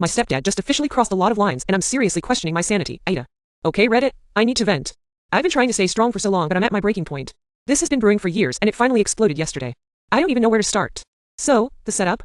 My stepdad just officially crossed a lot of lines and I'm seriously questioning my sanity, AITA. Okay Reddit, I need to vent. I've been trying to stay strong for so long but I'm at my breaking point. This has been brewing for years and it finally exploded yesterday. I don't even know where to start. So, the setup?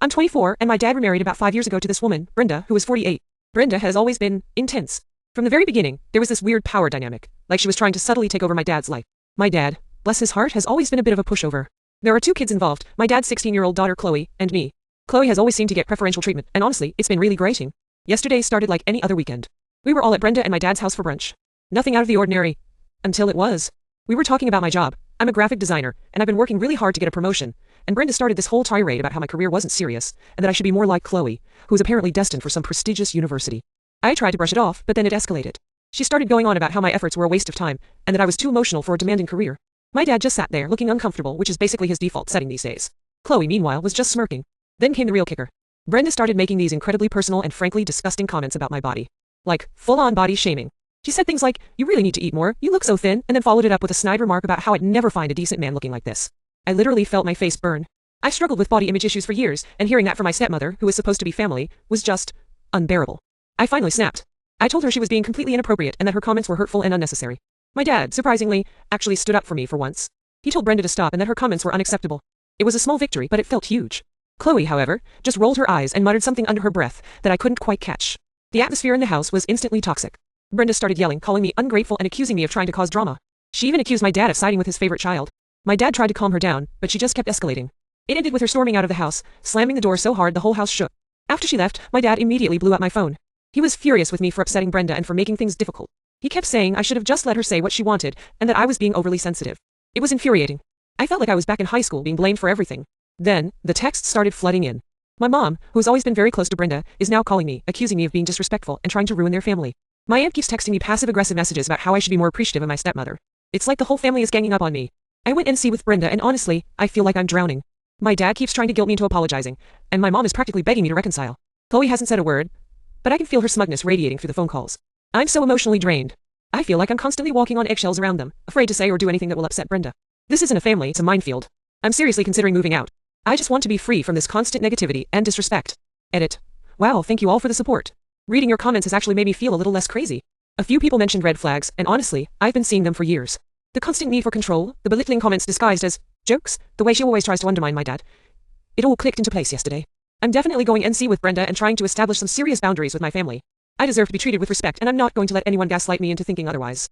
I'm 24 and my dad remarried about 5 years ago to this woman, Brenda, who was 48. Brenda has always been intense. From the very beginning, there was this weird power dynamic, like she was trying to subtly take over my dad's life. My dad, bless his heart, has always been a bit of a pushover. There are 2 kids involved, my dad's 16-year-old daughter Chloe, and me. Chloe has always seemed to get preferential treatment, and honestly, it's been really grating. Yesterday started like any other weekend. We were all at Brenda and my dad's house for brunch. Nothing out of the ordinary. Until it was. We were talking about my job. I'm a graphic designer, and I've been working really hard to get a promotion, and Brenda started this whole tirade about how my career wasn't serious, and that I should be more like Chloe, who was apparently destined for some prestigious university. I tried to brush it off, but then it escalated. She started going on about how my efforts were a waste of time, and that I was too emotional for a demanding career. My dad just sat there looking uncomfortable, which is basically his default setting these days. Chloe, meanwhile, was just smirking. Then came the real kicker. Brenda started making these incredibly personal and frankly disgusting comments about my body. Like, full-on body shaming. She said things like, "You really need to eat more, you look so thin," and then followed it up with a snide remark about how I'd never find a decent man looking like this. I literally felt my face burn. I've struggled with body image issues for years, and hearing that from my stepmother, who was supposed to be family, was just unbearable. I finally snapped. I told her she was being completely inappropriate and that her comments were hurtful and unnecessary. My dad, surprisingly, actually stood up for me for once. He told Brenda to stop and that her comments were unacceptable. It was a small victory, but it felt huge. Chloe, however, just rolled her eyes and muttered something under her breath that I couldn't quite catch. The atmosphere in the house was instantly toxic. Brenda started yelling, calling me ungrateful and accusing me of trying to cause drama. She even accused my dad of siding with his favorite child. My dad tried to calm her down, but she just kept escalating. It ended with her storming out of the house, slamming the door so hard the whole house shook. After she left, my dad immediately blew up my phone. He was furious with me for upsetting Brenda and for making things difficult. He kept saying I should have just let her say what she wanted, and that I was being overly sensitive. It was infuriating. I felt like I was back in high school being blamed for everything. Then, the texts started flooding in. My mom, who has always been very close to Brenda, is now calling me, accusing me of being disrespectful and trying to ruin their family. My aunt keeps texting me passive-aggressive messages about how I should be more appreciative of my stepmother. It's like the whole family is ganging up on me. I went NC with Brenda and honestly, I feel like I'm drowning. My dad keeps trying to guilt me into apologizing, and my mom is practically begging me to reconcile. Chloe hasn't said a word, but I can feel her smugness radiating through the phone calls. I'm so emotionally drained. I feel like I'm constantly walking on eggshells around them, afraid to say or do anything that will upset Brenda. This isn't a family, it's a minefield. I'm seriously considering moving out. I just want to be free from this constant negativity and disrespect. Edit. Wow, thank you all for the support. Reading your comments has actually made me feel a little less crazy. A few people mentioned red flags, and honestly, I've been seeing them for years. The constant need for control, the belittling comments disguised as jokes, the way she always tries to undermine my dad. It all clicked into place yesterday. I'm definitely going NC with Brenda and trying to establish some serious boundaries with my family. I deserve to be treated with respect and I'm not going to let anyone gaslight me into thinking otherwise.